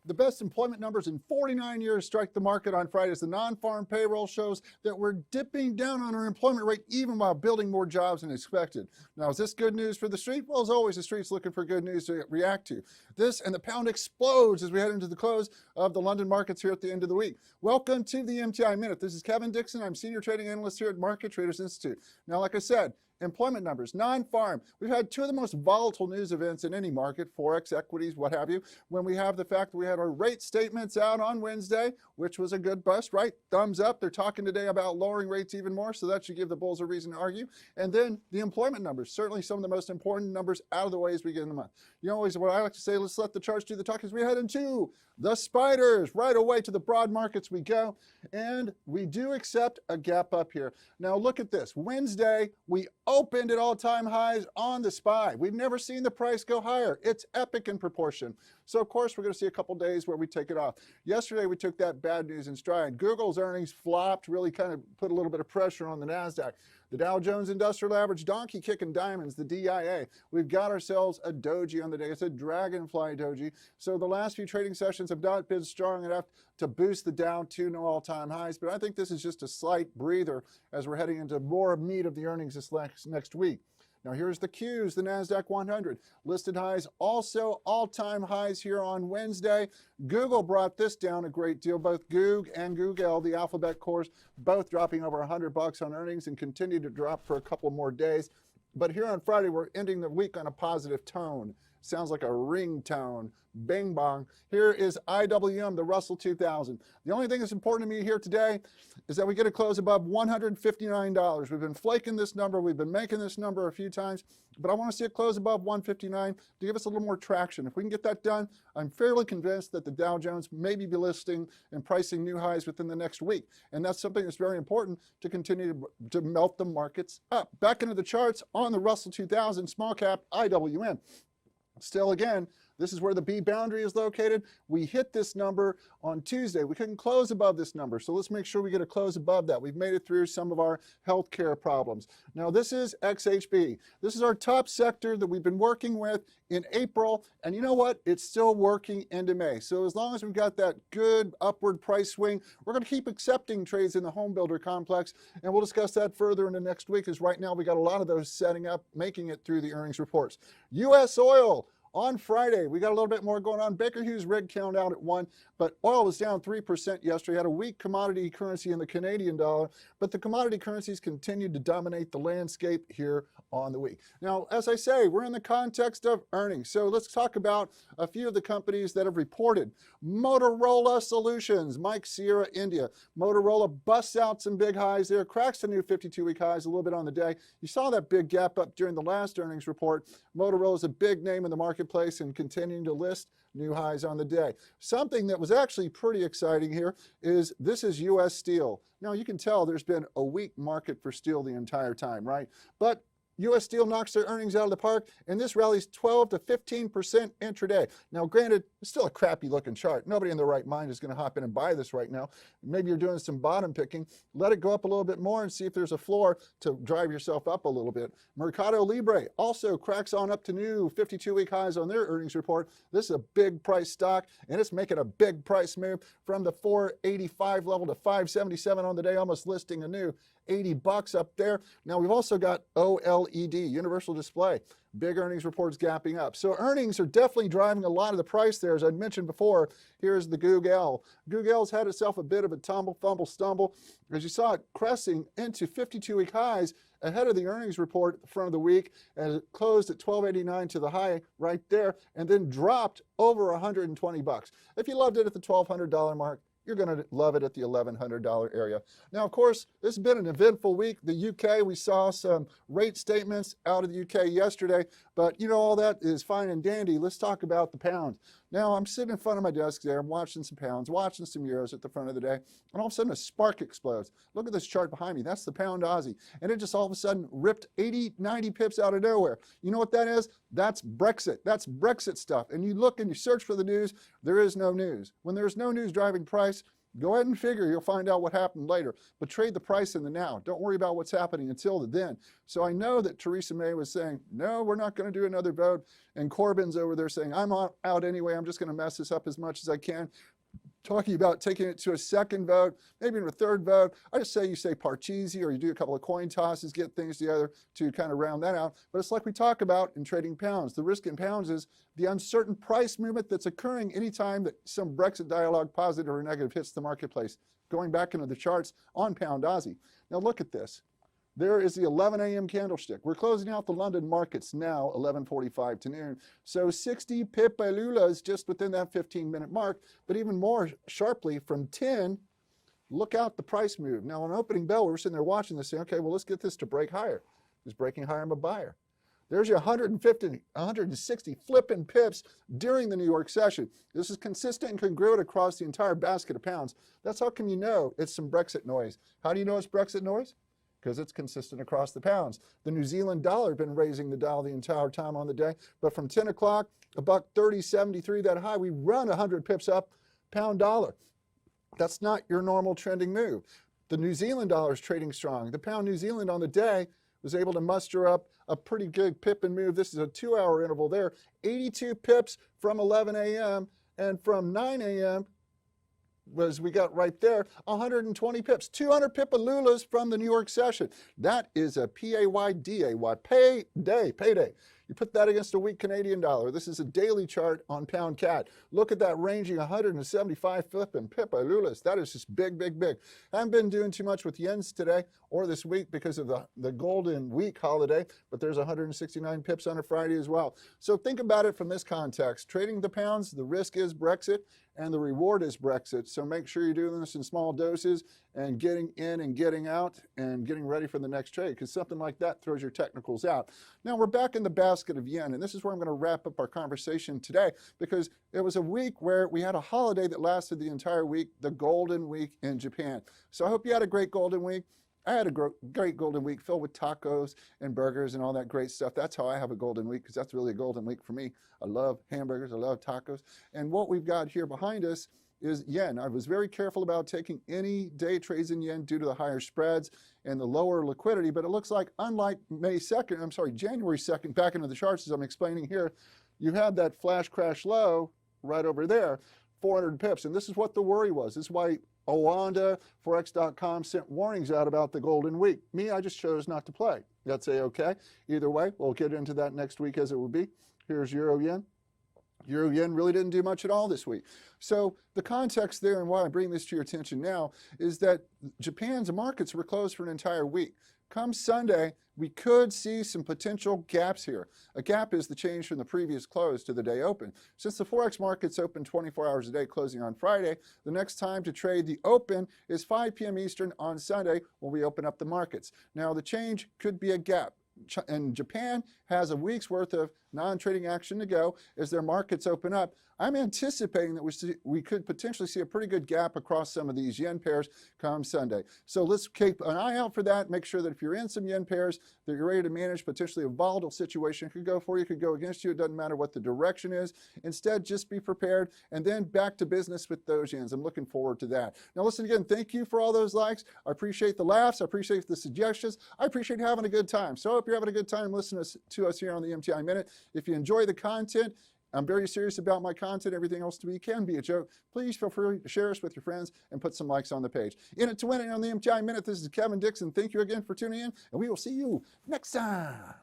The best employment numbers in 49 years strike the market on Friday as the non-farm payroll shows that we're dipping down on our employment rate even while building more jobs than expected. Now, is this good news for the street? Well, as always, the street's looking for good news to react to. This and the pound explodes as we head into the close of the London markets here at the end of the week. Welcome to the MTI Minute. This is Kevin Dixon. I'm Senior Trading Analyst here at Market Traders Institute. Now, like I said, employment numbers, non-farm. We've had two of the most volatile news events in any market, Forex, equities, what have you, when we have the fact that we had our rate statements out on Wednesday, which was a good bust, right? Thumbs up. They're talking today about lowering rates even more, so that should give the bulls a reason to argue. And then the employment numbers, certainly some of the most important numbers out of the way as we get in the month. You know, always what I like to say, let's let the charts do the talk as we head into the spiders. Right away to the broad markets we go, and we do accept a gap up here. Now look at this. Wednesday, we opened at all-time highs on the SPY. We've never seen the price go higher. It's epic in proportion. So, of course, we're going to see a couple days where we take it off. Yesterday, we took that bad news in stride. Google's earnings flopped, really kind of put a little bit of pressure on the NASDAQ. The Dow Jones Industrial Average, donkey kicking diamonds, the DIA. We've got ourselves a doji on the day. It's a dragonfly doji. So the last few trading sessions have not been strong enough to boost the Dow to new all-time highs. But I think this is just a slight breather as we're heading into more meat of the earnings this next week. Now here's the Qs, the NASDAQ 100. Listed highs, also all-time highs here on Wednesday. Google brought this down a great deal. Both Goog and Google, the alphabet cores, both dropping over $100 on earnings and continue to drop for a couple more days. But here on Friday, we're ending the week on a positive tone. Sounds like a ringtone. Bing bong. Here is IWM, the Russell 2000. The only thing that's important to me here today is that we get a close above $159. We've been flaking this number. We've been making this number a few times, but I want to see it close above 159 to give us a little more traction. If we can get that done, I'm fairly convinced that the Dow Jones may be listing and pricing new highs within the next week. And that's something that's very important to continue to melt the markets up. Back into the charts on the Russell 2000, small cap IWM. Still, again, this is where the B boundary is located. We hit this number on Tuesday. We couldn't close above this number, so let's make sure we get a close above that. We've made it through some of our healthcare problems. Now, this is XHB. This is our top sector that we've been working with in April, and you know what? It's still working into May. So as long as we've got that good upward price swing, we're going to keep accepting trades in the home builder complex, and we'll discuss that further in the next week, because right now we got a lot of those setting up, making it through the earnings reports. U.S. oil. On Friday, we got a little bit more going on. Baker Hughes rig count out at 1, but oil was down 3% yesterday. Had a weak commodity currency in the Canadian dollar, but the commodity currencies continued to dominate the landscape here on the week. Now, as I say, we're in the context of earnings, so let's talk about a few of the companies that have reported. Motorola Solutions, Mike Sierra, India. Motorola busts out some big highs there, cracks the new 52-week highs a little bit on the day. You saw that big gap up during the last earnings report. Motorola is a big name in the marketplace and continuing to list new highs on the day. Something that was actually pretty exciting here is this is U.S. Steel. Now, you can tell there's been a weak market for steel the entire time, right? But U.S. Steel knocks their earnings out of the park, and this rallies 12 to 15% intraday. Now, granted, it's still a crappy-looking chart. Nobody in their right mind is going to hop in and buy this right now. Maybe you're doing some bottom picking. Let it go up a little bit more and see if there's a floor to drive yourself up a little bit. Mercado Libre also cracks on up to new 52-week highs on their earnings report. This is a big price stock, and it's making a big price move from the 485 level to 577 on the day, almost listing a new $80 up there. Now, we've also got OLED, Universal Display. Big earnings reports gapping up. So earnings are definitely driving a lot of the price there. As I mentioned before, here's the Google. Google's had itself a bit of a tumble, fumble, stumble. As you saw it crashing into 52-week highs ahead of the earnings report at the front of the week, as it closed at $12.89 to the high right there, and then dropped over $120. If you loved it at the $1,200 mark, you're going to love it at the $1,100 area. Now, of course, this has been an eventful week. The UK, we saw some rate statements out of the UK yesterday, but you know, all that is fine and dandy. Let's talk about the pound. Now, I'm sitting in front of my desk there. I'm watching some pounds, watching some euros at the front of the day, and all of a sudden a spark explodes. Look at this chart behind me. That's the pound Aussie. And it just all of a sudden ripped 80, 90 pips out of nowhere. You know what that is? That's Brexit. That's Brexit stuff. And you look and you search for the news, there is no news. When there's no news driving price, Go ahead and figure. You'll find out what happened later. But trade the price in the now. Don't worry about what's happening until the then. So I know that Theresa May was saying, no, we're not going to do another vote. And Corbyn's over there saying, I'm out anyway. I'm just going to mess this up as much as I can. Talking about taking it to a second vote, maybe a third vote. I just say you say Parcheesi, or you do a couple of coin tosses, get things together to kind of round that out. But it's like we talk about in trading pounds. The risk in pounds is the uncertain price movement that's occurring anytime that some Brexit dialogue, positive or negative, hits the marketplace. Going back into the charts on pound Aussie. Now look at this. There is the 11 a.m. candlestick. We're closing out the London markets now, 11:45 to noon. So 60 pipalulas just within that 15-minute mark, but even more sharply from 10, look out the price move. Now on opening bell, we're sitting there watching this saying, okay, well, let's get this to break higher. It's breaking higher, I'm a buyer. There's your 150, 160 flipping pips during the New York session. This is consistent and congruent across the entire basket of pounds. That's how come you know it's some Brexit noise. How do you know it's Brexit noise? Because it's consistent across the pounds. The New Zealand dollar has been raising the dial the entire time on the day, but from 10 o'clock, $1.30.73, that high, we run 100 pips up, pound dollar. That's not your normal trending move. The New Zealand dollar is trading strong. The pound New Zealand on the day was able to muster up a pretty good pip and move. This is a 2-hour interval there. 82 pips from 11 a.m. and from 9 a.m. was we got right there 120 pips, 200 pipalulas from the New York session. That is a P-A-Y-D-A-Y, payday. You put that against a weak Canadian dollar. This is a daily chart on pound cat. Look at that ranging 175 flipping pipalulas. That is just big. I haven't been doing too much with yens today or this week because of the Golden Week holiday, but there's 169 pips on a Friday as well. So think about it from this context. Trading the pounds, the risk is Brexit and the reward is Brexit. So make sure you're doing this in small doses and getting in and getting out and getting ready for the next trade, because something like that throws your technicals out. Now we're back in the basket of yen, and this is where I'm going to wrap up our conversation today, because it was a week where we had a holiday that lasted the entire week, the Golden Week in Japan. So I hope you had a great Golden Week. I had a great Golden Week filled with tacos and burgers and all that great stuff. That's how I have a Golden Week, because that's really a Golden Week for me. I love hamburgers. I love tacos. And what we've got here behind us is yen. I was very careful about taking any day trades in yen due to the higher spreads and the lower liquidity, but it looks like unlike January 2nd, back into the charts as I'm explaining here, you had that flash crash low right over there, 400 pips. And this is what the worry was. This is why Owanda, Forex.com sent warnings out about the Golden Week. Me, I just chose not to play. That's a-okay. Either way, we'll get into that next week as it will be. Here's Euro Yen. Euro Yen really didn't do much at all this week. So the context there and why I bring this to your attention now is that Japan's markets were closed for an entire week. Come Sunday, we could see some potential gaps here. A gap is the change from the previous close to the day open. Since the Forex market's open 24 hours a day, closing on Friday, the next time to trade the open is 5 p.m. Eastern on Sunday when we open up the markets. Now, the change could be a gap. And Japan has a week's worth of non-trading action to go as their markets open up. I'm anticipating that we could potentially see a pretty good gap across some of these yen pairs come Sunday. So let's keep an eye out for that. Make sure that if you're in some yen pairs that you're ready to manage potentially a volatile situation. It could go for you, it could go against you. It doesn't matter what the direction is. Instead, just be prepared and then back to business with those yens. I'm looking forward to that. Now listen again, thank you for all those likes. I appreciate the laughs. I appreciate the suggestions. I appreciate having a good time. So I hope you're having a good time listening to us here on the MTI Minute. If you enjoy the content, I'm very serious about my content. Everything else to me can be a joke. Please feel free to share us with your friends and put some likes on the page. In it to win it on the MTI Minute, this is Kevin Dixon. Thank you again for tuning in, and we will see you next time.